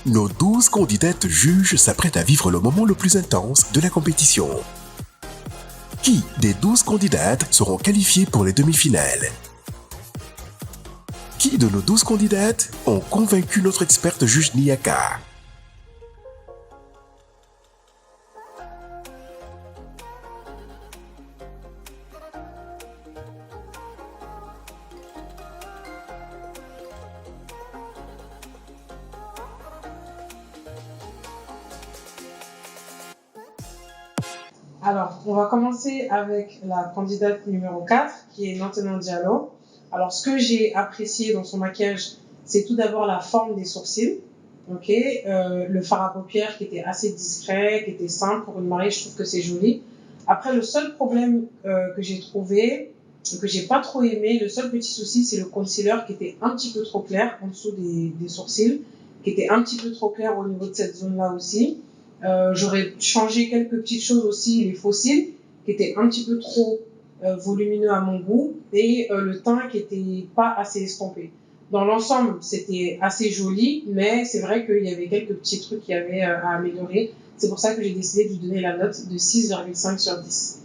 Nos 12 candidates juges s'apprêtent à vivre le moment le plus intense de la compétition. Qui des 12 candidates seront qualifiées pour les demi-finales? Qui de nos 12 candidates ont convaincu notre experte juge Niaka? Alors, on va commencer avec la candidate numéro 4, qui est Nantenang Diallo. Alors, ce que j'ai apprécié dans son maquillage, c'est tout d'abord la forme des sourcils. Le fard à paupières qui était assez discret, qui était simple pour une mariée, je trouve que c'est joli. Après, le seul problème que j'ai trouvé, que j'ai pas trop aimé, le seul petit souci, c'est le concealer qui était un petit peu trop clair en dessous des sourcils, qui était un petit peu trop clair au niveau de cette zone-là aussi. J'aurais changé quelques petites choses aussi, les faux cils qui étaient un petit peu trop volumineux à mon goût et le teint qui était pas assez estompé. Dans l'ensemble, c'était assez joli, mais c'est vrai qu'il y avait quelques petits trucs qu'il y avait à améliorer. C'est pour ça que j'ai décidé de lui donner la note de 6,5 sur 10.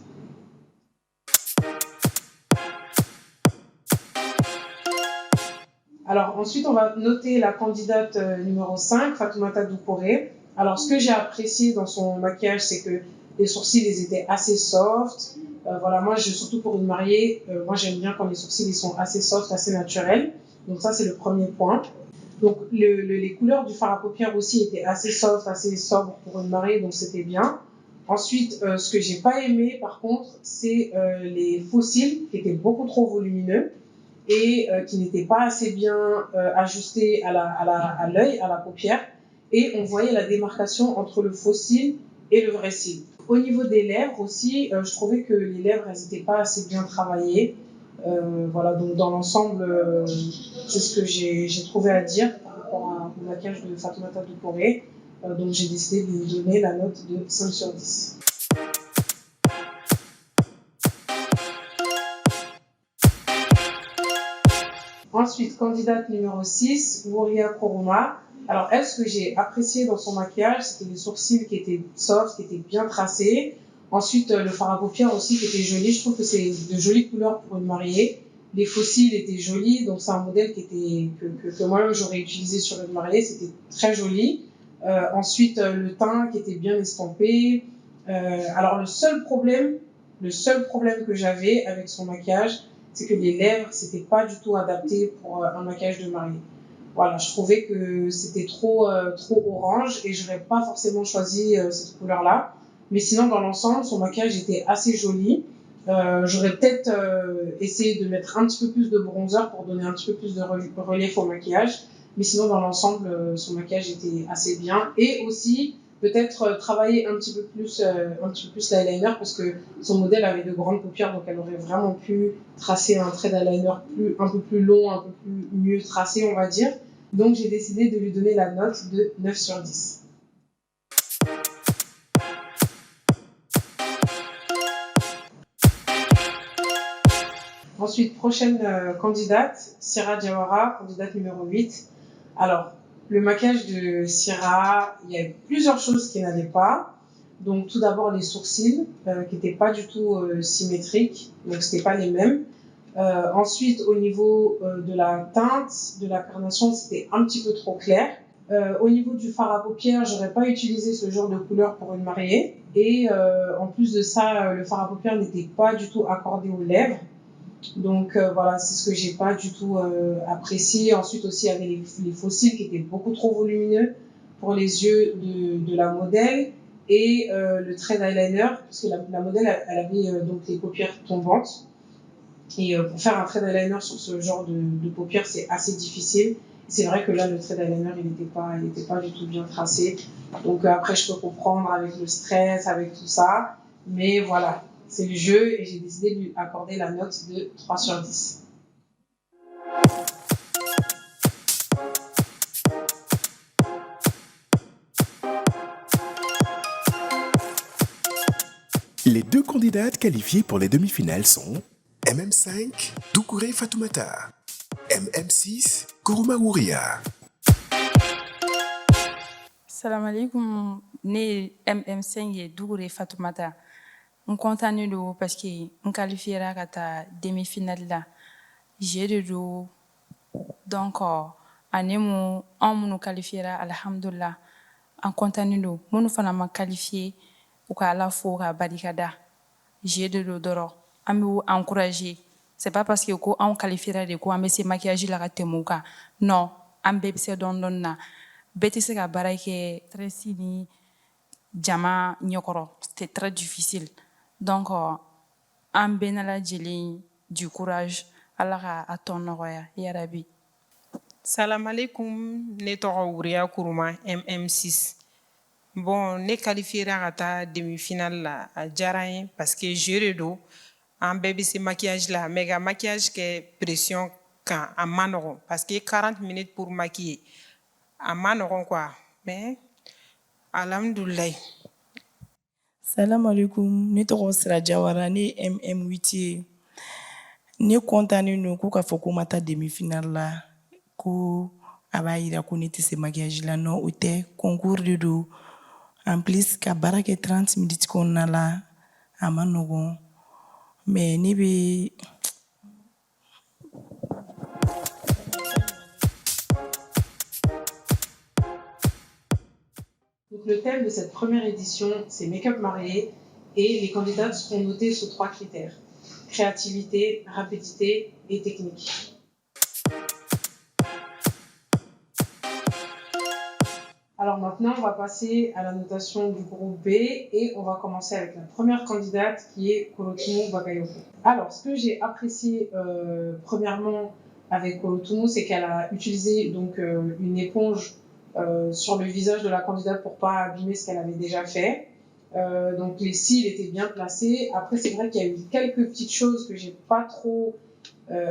Alors ensuite, on va noter la candidate numéro 5, Fatoumata Doucouré. Alors ce que j'ai apprécié dans son maquillage, c'est que les sourcils, ils étaient assez soft. Voilà, moi, surtout pour une mariée, moi j'aime bien quand les sourcils ils sont assez soft, assez naturels. Donc ça, c'est le premier point. Donc les couleurs du fard à paupières aussi étaient assez soft, assez sobres pour une mariée, donc c'était bien. Ensuite, ce que j'ai pas aimé, par contre, c'est les faux cils qui étaient beaucoup trop volumineux et qui n'étaient pas assez bien ajustés à l'œil, à la paupière. Et on voyait la démarcation entre le faux cil et le vrai cil. Au niveau des lèvres aussi, je trouvais que les lèvres, elles n'étaient pas assez bien travaillées. Voilà, donc dans l'ensemble, c'est ce que j'ai trouvé à dire par rapport au maquillage de Fatoumata Doucouré. Donc j'ai décidé de lui donner la note de 5 sur 10. Ensuite, candidate numéro 6, Wouria Koroma. Alors elle, ce que j'ai apprécié dans son maquillage, c'était les sourcils qui étaient soft, qui étaient bien tracés. Ensuite, le fard à paupières aussi qui était joli. Je trouve que c'est de jolies couleurs pour une mariée. Les faux cils étaient jolis, donc c'est un modèle que moi-même j'aurais utilisé sur une mariée. C'était très joli. Ensuite, le teint qui était bien estompé. Alors le seul problème que j'avais avec son maquillage, c'est que les lèvres, c'était pas du tout adapté pour un maquillage de mariée. Voilà, je trouvais que c'était trop orange et j'aurais pas forcément choisi cette couleur-là. Mais sinon, dans l'ensemble, son maquillage était assez joli. J'aurais peut-être essayé de mettre un petit peu plus de bronzer pour donner un petit peu plus de relief au maquillage. Mais sinon, dans l'ensemble, son maquillage était assez bien. Et aussi, peut-être travailler un petit peu plus l'eyeliner parce que son modèle avait de grandes paupières, donc elle aurait vraiment pu tracer un trait d'eyeliner un peu plus long, un peu plus mieux tracé, on va dire. Donc j'ai décidé de lui donner la note de 9 sur 10. Ensuite, prochaine candidate, Syrah Diawara, candidate numéro 8. Alors, le maquillage de Syrah, il y a plusieurs choses qui n'allaient pas. Donc, tout d'abord, les sourcils, qui n'étaient pas du tout symétriques, donc c'était pas les mêmes. Ensuite, au niveau de la teinte, de la carnation, c'était un petit peu trop clair. Au niveau du fard à paupières, j'aurais pas utilisé ce genre de couleur pour une mariée. Et en plus de ça, le fard à paupières n'était pas du tout accordé aux lèvres. Donc voilà, c'est ce que j'ai pas du tout apprécié. Ensuite aussi, il y avait les faux cils qui étaient beaucoup trop volumineux pour les yeux de la modèle et le trait d'eyeliner, parce que la modèle elle avait donc les paupières tombantes. Et pour faire un trait d'eyeliner sur ce genre de paupières, c'est assez difficile. C'est vrai que là, le trait d'eyeliner, il était pas du tout bien tracé. Donc après, je peux comprendre avec le stress, avec tout ça. Mais voilà, c'est le jeu et j'ai décidé de lui accorder la note de 3 sur 10. Les deux candidates qualifiées pour les demi-finales sont MM5, Doucouré Fatoumata, MM6, Koroma Wouria. Salam alaikum, ne MM5 ye Dougouré Fatoumata. N content don parce que n qualifiera ka taa demi-finale la. J'ai de do donc ani mu an minnu qualifiera alhamdulillah an content don minnu fana ma qualifié u ka Ala fo ka barika da. J'ai de do dɔrɔn an b'u encourager. C'est pas parce que ko an qualifiera de ko an bɛ se maquillage la ka tɛmɛ u kan. Non, an bɛɛ bɛ se dɔɔni dɔɔni na. Bɛɛ tɛ se ka baara kɛ stress ni jama ɲɛkɔrɔ. C'était très difficile. Donc an bɛɛ n'Ala lajɛlen du courage. Ala ka a tɔ nɔgɔya yarabi. Salam alaikum, ne tɔgɔ Wuriya Kuruma MM6. Bon, ne qualifiera ka taa demi-finale la a diyara n ye parce que jeu de don an bɛɛ bɛ se maquillage la mais ka maquillage kɛ pression kan a ma nɔgɔn parce que 40 minutes pour maquiller a ma nɔgɔn quoi mais alhamdulilayi. Salam alaikum, ne tɔgɔ Sira Jawara, ne ye MM8 ye. Ne contannen don ko k'a fɔ ko n ma taa demi-finale la ko a b'a yira ko ne tɛ se maquillage la. Non, o tɛ, concours de don. En plus ka baara kɛ 30 minutes kɔnɔna la a ma nɔgɔn mais ne bɛ Donc, le thème de cette première édition, c'est Make-up marié et les candidates seront notées sous 3 critères: créativité, rapidité et technique. Alors maintenant, on va passer à la notation du groupe B et on va commencer avec la première candidate qui est Kolotumu Bakayoko. Alors, ce que j'ai apprécié premièrement avec Kolotumu, c'est qu'elle a utilisé donc une éponge sur le visage de la candidate pour pas abîmer ce qu'elle avait déjà fait. Donc les cils étaient bien placés. Après, c'est vrai qu'il y a eu quelques petites choses que j'ai pas trop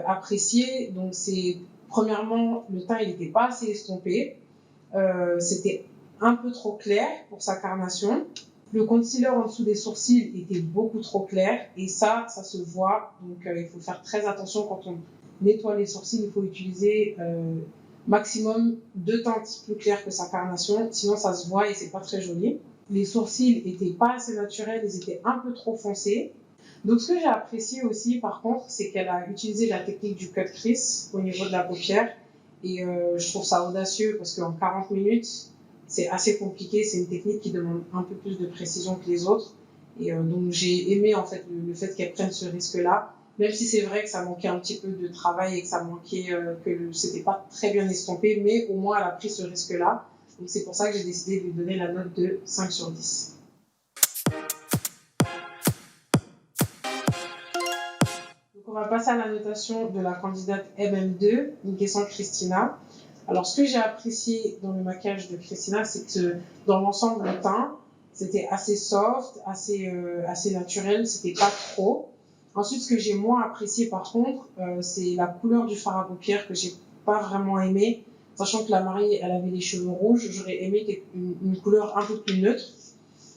appréciées. Donc c'est premièrement, le teint il n'était pas assez estompé. C'était un peu trop clair pour sa carnation. Le concealer en dessous des sourcils était beaucoup trop clair et ça se voit. Donc il faut faire très attention quand on nettoie les sourcils. Il faut utiliser maximum 2 teintes plus claires que sa carnation, sinon ça se voit et c'est pas très joli. Les sourcils étaient pas assez naturels, ils étaient un peu trop foncés. Donc ce que j'ai apprécié aussi par contre, c'est qu'elle a utilisé la technique du cut crease au niveau de la paupière et je trouve ça audacieux parce qu'en 40 minutes c'est assez compliqué, c'est une technique qui demande un peu plus de précision que les autres et donc j'ai aimé en fait le fait qu'elle prenne ce risque-là. Même si c'est vrai que ça manquait un petit peu de travail et que ça manquait, que c'était pas très bien estompé, mais au moins elle a pris ce risque-là. Donc c'est pour ça que j'ai décidé de lui donner la note de 5 sur 10. Donc on va passer à la notation de la candidate MM2, Nguessan Christina. Alors ce que j'ai apprécié dans le maquillage de Christina, c'est que dans l'ensemble le teint, c'était assez soft, assez naturel, c'était pas trop. Ensuite, ce que j'ai moins apprécié par contre, c'est la couleur du fard à paupières que j'ai pas vraiment aimé. Sachant que la mariée, elle avait les cheveux rouges, j'aurais aimé une couleur un peu plus neutre.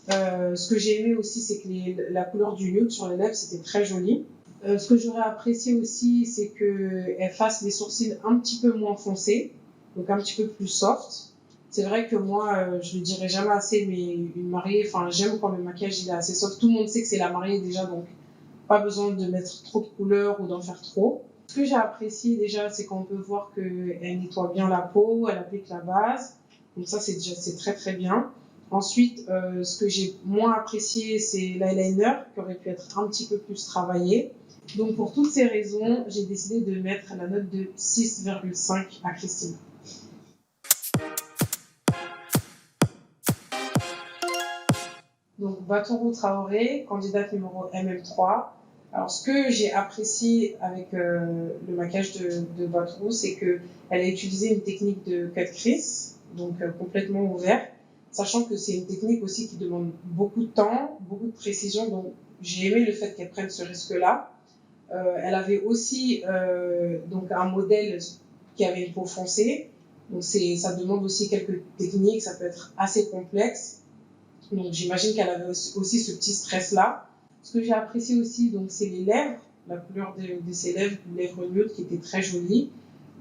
Ce que j'ai aimé aussi, c'est que la couleur du nude sur les lèvres, c'était très joli. Ce que j'aurais apprécié aussi, c'est qu'elle fasse les sourcils un petit peu moins foncés, donc un petit peu plus soft. C'est vrai que moi, je le dirai jamais assez, mais une mariée, enfin, j'aime quand le maquillage il est assez soft. Tout le monde sait que c'est la mariée déjà, donc pas besoin de mettre trop de couleurs ou d'en faire trop. Ce que j'ai apprécié déjà, c'est qu'on peut voir qu'elle nettoie bien la peau, elle applique la base. Donc ça, c'est très très bien. Ensuite, ce que j'ai moins apprécié, c'est l'eyeliner qui aurait pu être un petit peu plus travaillé. Donc pour toutes ces raisons, j'ai décidé de mettre la note de 6,5 à Christina. Donc Batourou Traoré, candidate numéro MM3. Alors ce que j'ai apprécié avec le maquillage de Batourou, c'est qu'elle a utilisé une technique de cut crease, donc complètement ouvert, sachant que c'est une technique aussi qui demande beaucoup de temps, beaucoup de précision, donc j'ai aimé le fait qu'elle prenne ce risque-là. Elle avait aussi donc un modèle qui avait une peau foncée, donc ça demande aussi quelques techniques, ça peut être assez complexe. Donc j'imagine qu'elle avait aussi ce petit stress-là. Ce que j'ai apprécié aussi, donc, c'est les lèvres, la couleur de ses lèvres, les lèvres nudes qui étaient très jolies.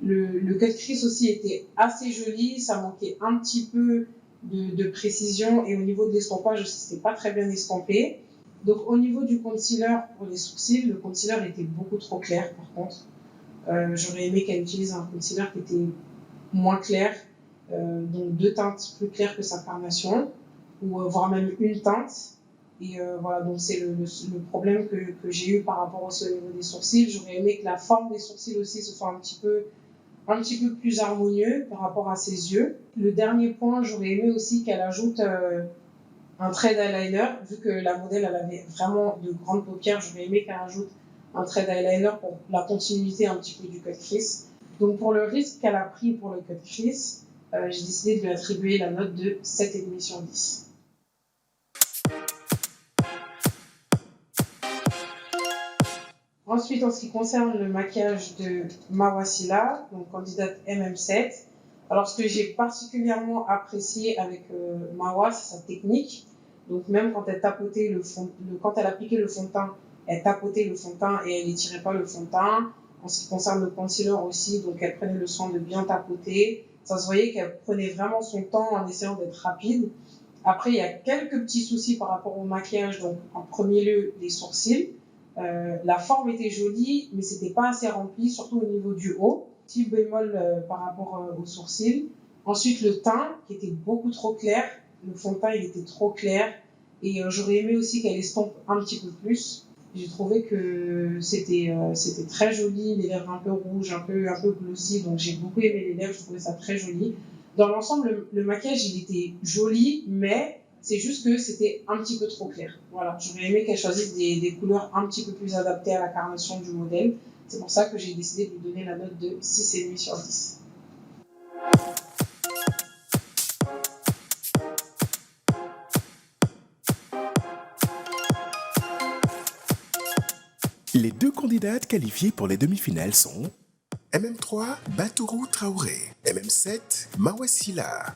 Le cut crease aussi était assez joli, ça manquait un petit peu de précision, et au niveau de l'estompage aussi, c'était pas très bien estompé. Donc au niveau du concealer pour les sourcils, le concealer était beaucoup trop clair par contre. J'aurais aimé qu'elle utilise un concealer qui était moins clair, donc 2 teintes plus claires que sa carnation, ou voire même une teinte. Et voilà, donc c'est le problème que j'ai eu par rapport aussi au niveau des sourcils. J'aurais aimé que la forme des sourcils aussi se soit un petit peu plus harmonieux par rapport à ses yeux. Le dernier point, j'aurais aimé aussi qu'elle ajoute un trait d'eyeliner, vu que la modèle elle avait vraiment de grandes paupières. J'aurais aimé qu'elle ajoute un trait d'eyeliner pour la continuité un petit peu du cut crease. Donc pour le risque qu'elle a pris pour le cut crease, j'ai décidé de lui attribuer la note de 7,5 sur 10. Ensuite, en ce qui concerne le maquillage de Mawasila, donc candidate MM7, alors ce que j'ai particulièrement apprécié avec Mawa, c'est sa technique. Donc même quand elle tapotait quand elle appliquait le fond de teint, elle tapotait le fond de teint et elle n'étirait pas le fond de teint. En ce qui concerne le concealer aussi, donc elle prenait le soin de bien tapoter. Ça se voyait qu'elle prenait vraiment son temps en essayant d'être rapide. Après, il y a quelques petits soucis par rapport au maquillage. Donc en premier lieu, les sourcils. La forme était jolie, mais c'était pas assez rempli, surtout au niveau du haut. Petit bémol par rapport aux sourcils. Ensuite, le teint, qui était beaucoup trop clair. Le fond de teint, il était trop clair. Et j'aurais aimé aussi qu'elle estompe un petit peu plus. J'ai trouvé que c'était très joli, les lèvres un peu rouges, un peu glossy. Donc j'ai beaucoup aimé les lèvres, je trouvais ça très joli. Dans l'ensemble, le maquillage, il était joli, mais c'est juste que c'était un petit peu trop clair. Voilà, j'aurais aimé qu'elle choisisse des couleurs un petit peu plus adaptées à la carnation du modèle. C'est pour ça que j'ai décidé de lui donner la note de 6,5 sur 10. Les 2 candidates qualifiées pour les demi-finales sont MM3, Batourou Traoré, MM7, Mawasila.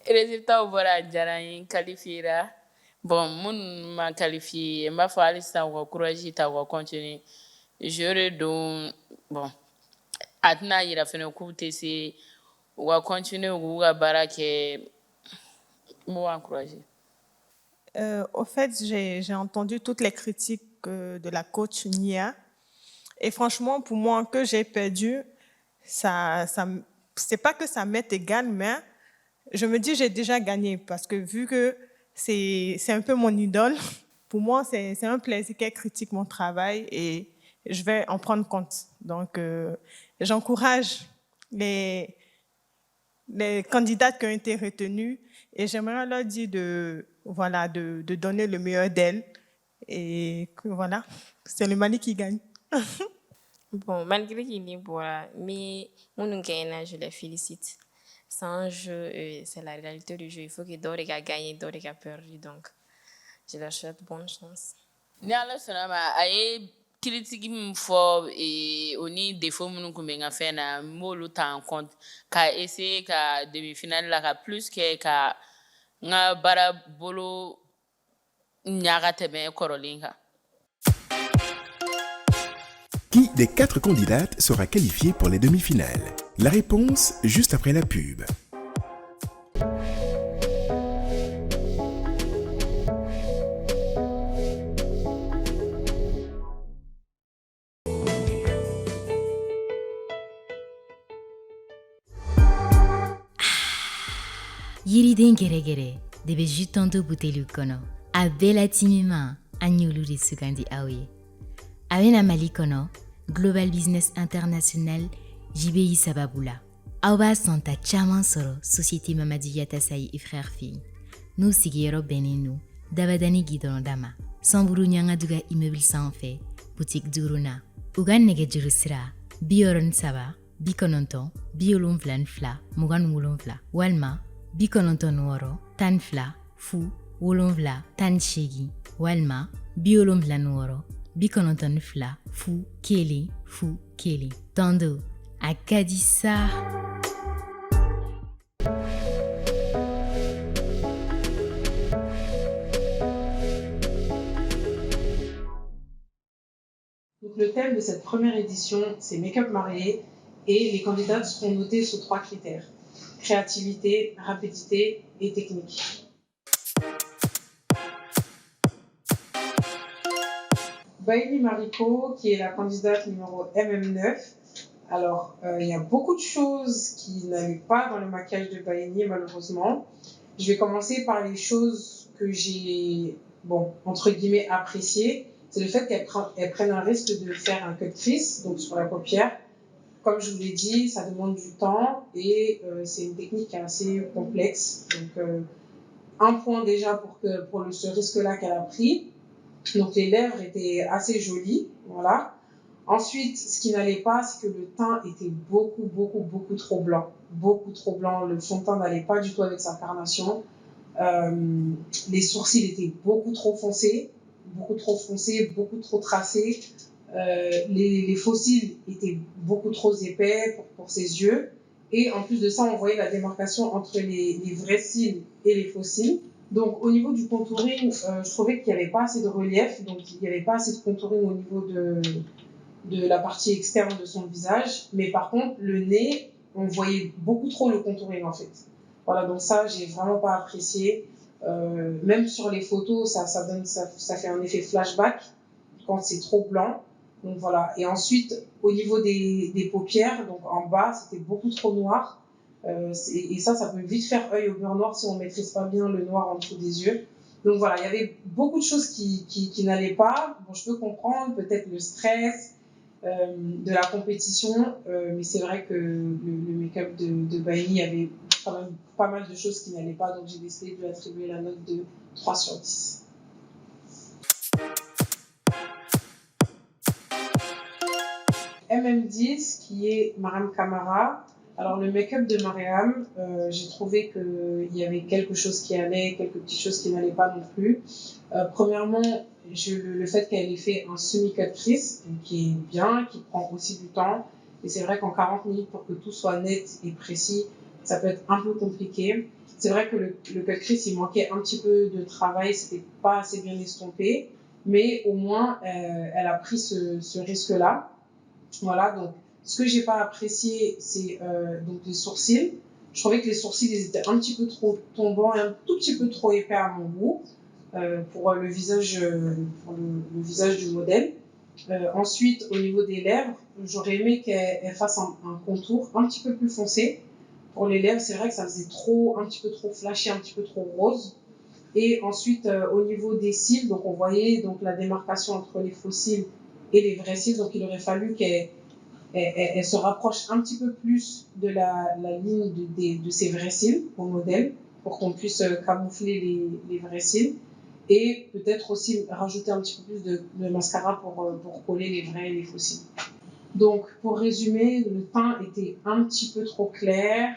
Résultat bɔra a diyara n ye qualifiera bon minnu ma qualifié n b'a fɔ hali sisan u ka courage ta u ka continuer jeu don bon a tɛna yira fɛnɛ k'u tɛ se u ka continuer u k'u ka baara kɛ n b'u encourager. Au fait, j'ai entendu toutes les critiques de la coach Nia. Et franchement, pour moi, que j'ai perdu, c'est pas que ça m'est égal, mais je me dis j'ai déjà gagné parce que vu que c'est un peu mon idole, pour moi, c'est un plaisir qu'elle critique mon travail et je vais en prendre compte. Donc, j'encourage les candidates qui ont été retenues et j'aimerais leur dire de donner le meilleur d'elles et que voilà, c'est le Mali qui gagne. Bon, malgré qu'il y ait mais je les félicite. C'est un jeu, c'est la réalité du jeu. Il faut que d'autres aient gagné, d'autres aient perdu. Donc, je leur souhaite bonne chance. Ni ala sɔnna ma a ye kiritigi min fɔ o ni défaut minnu kun bɛ n ka fɛn na n b'olu ta en compte ka essayer ka demi-finale la ka plus kɛ ka n ka baara bolo ɲa ka tɛmɛ kɔrɔlen kan. Qui des 4 candidates sera qualifiée pour les demi-finales? La réponse juste après la pub. Yiriden gɛrɛgɛrɛ de bɛ jus tɔntɔ buteliw kɔnɔ a bɛɛ la timima an y'olu de sugandi aw ye a bɛna Mali kɔnɔ Global Business International JBI sababu la aw b'a sɔnta caman sɔrɔ Société Mamadi Yatasayi et Frères Filles n'u sigiyɔrɔ bɛnnen don Dabadani gidɔrɔnda ma Sanburu Ɲangaduga immeuble sanfɛ boutique 5nan u ka nɛgɛjuru sira 63 92 72 27 walima 96 12 fu 7 18 walima 76 92 fu 1 fu 1 Tando a Kadisa. Donc, le thème de cette première édition, c'est Make-up marié et les candidates seront notées sous 3 critères: créativité, rapidité et technique. Bailey Mariko, qui est la candidate numéro MM9. Alors, il y a beaucoup de choses qui n'allaient pas dans le maquillage de Bailey, malheureusement. Je vais commencer par les choses que j'ai, bon, entre guillemets, appréciées. C'est le fait qu'elle prenne un risque de faire un cut crease, donc sur la paupière. Comme je vous l'ai dit, ça demande du temps et c'est une technique qui est assez complexe. Donc, un point déjà pour ce risque-là qu'elle a pris. Donc, les lèvres étaient assez jolies, voilà. Ensuite, ce qui n'allait pas, c'est que le teint était beaucoup trop blanc. Beaucoup trop blanc. Le fond de teint n'allait pas du tout avec sa carnation. Les sourcils étaient beaucoup trop foncés, beaucoup trop tracés. Les faux cils étaient beaucoup trop épais pour ses yeux. Et en plus de ça, on voyait la démarcation entre les vrais cils et les faux cils. Donc, au niveau du contouring, je trouvais qu'il n'y avait pas assez de relief, donc il n'y avait pas assez de contouring au niveau de la partie externe de son visage. Mais par contre, le nez, on voyait beaucoup trop le contouring en fait. Voilà, donc ça, j'ai vraiment pas apprécié. Même sur les photos, ça fait un effet flashback quand c'est trop blanc. Donc voilà. Et ensuite, au niveau des paupières, donc en bas, c'était beaucoup trop noir. Et ça peut vite faire œil au beurre noir si on ne maîtrise pas bien le noir en dessous des yeux. Donc voilà, il y avait beaucoup de choses qui n'allaient pas. Bon, je peux comprendre, peut-être le stress de la compétition, mais c'est vrai que le make-up de Bailey avait quand même pas mal de choses qui n'allaient pas, donc j'ai décidé de lui attribuer la note de 3 sur 10. MM10, qui est Mariam Kamara. Alors, le make-up de Mariam, j'ai trouvé qu'il y avait quelque chose qui allait, quelques petites choses qui n'allaient pas non plus. Premièrement, le fait qu'elle ait fait un semi-cut crease, qui est bien, qui prend aussi du temps. Et c'est vrai qu'en 40 minutes, pour que tout soit net et précis, ça peut être un peu compliqué. C'est vrai que le cut crease, il manquait un petit peu de travail, c'était pas assez bien estompé. Mais au moins, elle a pris ce risque-là. Voilà, donc ce que j'ai pas apprécié, c'est donc les sourcils. Je trouvais que les sourcils, ils étaient un petit peu trop tombants et un tout petit peu trop épais à mon goût pour le visage du modèle. Ensuite, au niveau des lèvres, j'aurais aimé qu'elle fasse un contour un petit peu plus foncé. Pour les lèvres, c'est vrai que ça faisait un petit peu trop flashy, un petit peu trop rose. Et ensuite, au niveau des cils, donc on voyait donc la démarcation entre les faux cils et les vrais cils. Donc, il aurait fallu qu'elle se rapproche un petit peu plus de la ligne de ses vrais cils au modèle pour qu'on puisse camoufler les vrais cils. Et peut-être aussi rajouter un petit peu plus de mascara pour coller les vrais et les faux cils. Donc, pour résumer, le teint était un petit peu trop clair.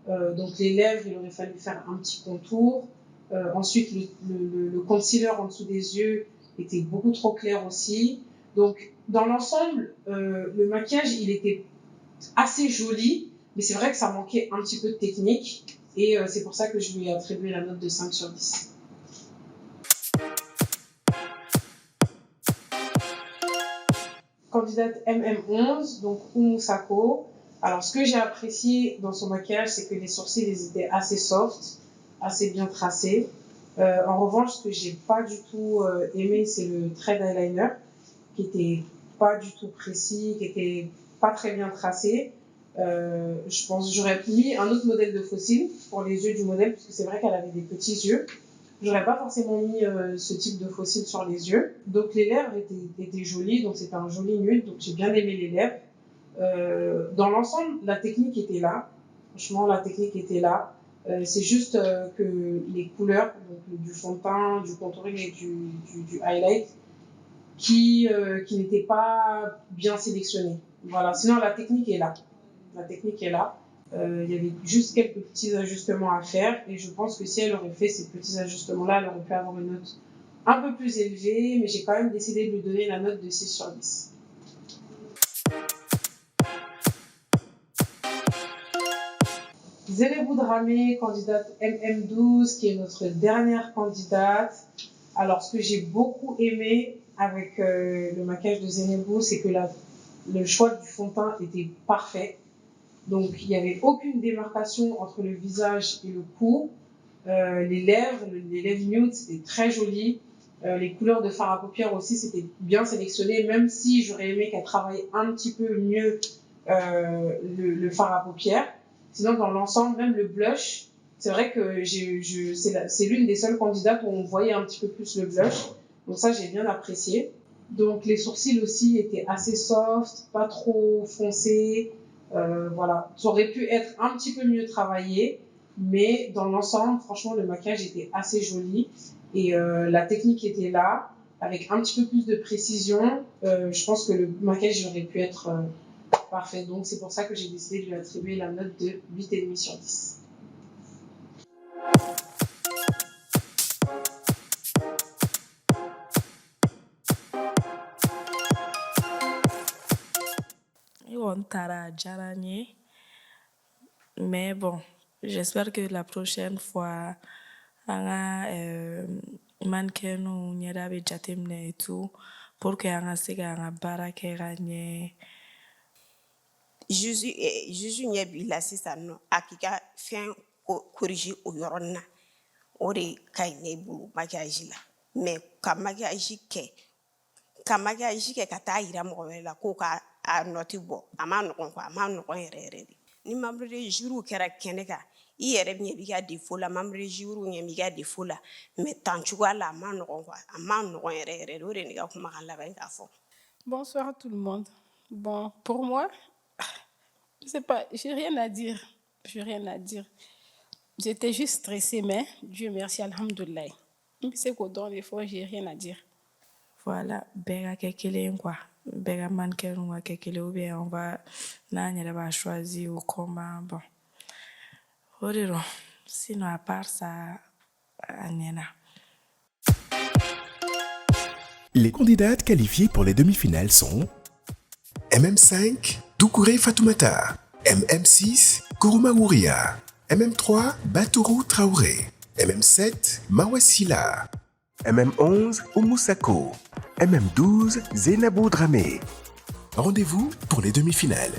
Donc, les lèvres, il aurait fallu faire un petit contour. Ensuite, le concealer en dessous des yeux était beaucoup trop clair aussi. Donc, dans l'ensemble, le maquillage, il était assez joli, mais c'est vrai que ça manquait un petit peu de technique. Et c'est pour ça que je lui ai attribué la note de 5 sur 10. Candidate MM11, donc Oumou Sako. Alors, ce que j'ai apprécié dans son maquillage, c'est que les sourcils, ils étaient assez soft, assez bien tracés. En revanche, ce que j'ai pas du tout aimé, c'est le trait d'eyeliner, qui était pas du tout précis, qui était pas très bien tracé. Je pense que j'aurais mis un autre modèle de faux cils pour les yeux du modèle, parce que c'est vrai qu'elle avait des petits yeux. J'aurais pas forcément mis ce type de faux cils sur les yeux. Donc les lèvres étaient jolies, donc c'était un joli nude, donc j'ai bien aimé les lèvres. Dans l'ensemble, la technique était là. Franchement, la technique était là. C'est juste que les couleurs, donc du fond de teint, du contouring et du highlight, qui n'étaient pas bien sélectionnés. Voilà. Sinon, la technique est là. La technique est là. Il y avait juste quelques petits ajustements à faire et je pense que si elle aurait fait ces petits ajustements-là, elle aurait pu avoir une note un peu plus élevée, mais j'ai quand même décidé de lui donner la note de 6 sur 10. Zélébou Dramé, candidate MM12, qui est notre dernière candidate. Alors, ce que j'ai beaucoup aimé, avec le maquillage de Zenebo, c'est que le choix du fond de teint était parfait. Donc, il n'y avait aucune démarcation entre le visage et le cou. Les lèvres nude, c'était très joli. Les couleurs de fard à paupières aussi, c'était bien sélectionné, même si j'aurais aimé qu'elle travaille un petit peu mieux le fard à paupières. Sinon, dans l'ensemble, même le blush, c'est vrai que c'est l'une des seules candidates où on voyait un petit peu plus le blush. Donc ça, j'ai bien apprécié. Donc les sourcils aussi étaient assez soft, pas trop foncés. Voilà, ça aurait pu être un petit peu mieux travaillé, mais dans l'ensemble, franchement, le maquillage était assez joli et la technique était là, avec un petit peu plus de précision. Je pense que le maquillage aurait pu être parfait. Donc c'est pour ça que j'ai décidé de lui attribuer la note de 8,5 sur 10. Mais bon, j'espère que la prochaine fois, mannequin ou nyera be jatemne et tout, pour que anga sega anga bara ke gagner. Juju ɲɛ b'i la sisan nɔ a k'i ka fɛn corriger o yɔrɔnin na o de ka ɲi ne bolo maquillage la mais ka maquillage kɛ ka taa yira mɔgɔ wɛrɛ la k'o ka a nɔti bɔ a ma nɔgɔn quoi a ma nɔgɔn yɛrɛ yɛrɛ de ni membre de jury kɛra kɛnɛ kan i yɛrɛ ɲɛ b'i ka défaut la membre de jury ɲɛ b'i ka défaut la mais tan cogoya la a ma nɔgɔn quoi a ma nɔgɔn yɛrɛ yɛrɛ de o de ne ka kumakan laban k'a fɔ. Bonsoir à tout le monde. Bon, pour moi, je sais pas, j'ai rien à dire. J'étais juste stressée, mais Dieu merci, alhamdoulilah. C'est qu'au dans les fois, j'ai rien à dire. Voilà, bega kekele quoi. Bega mannequin ou kekele ou bien on va va choisir ou comment bon. Horiro. Sinon à part ça, Anena. Les candidates qualifiées pour les demi-finales sont MM5, Doucouré Fatoumata, MM6, Kourouma Ouria, MM3, Batourou Traoré, MM7, Mawasila, MM11, Oumoussako, MM12, Zénabou Dramé. Rendez-vous pour les demi-finales.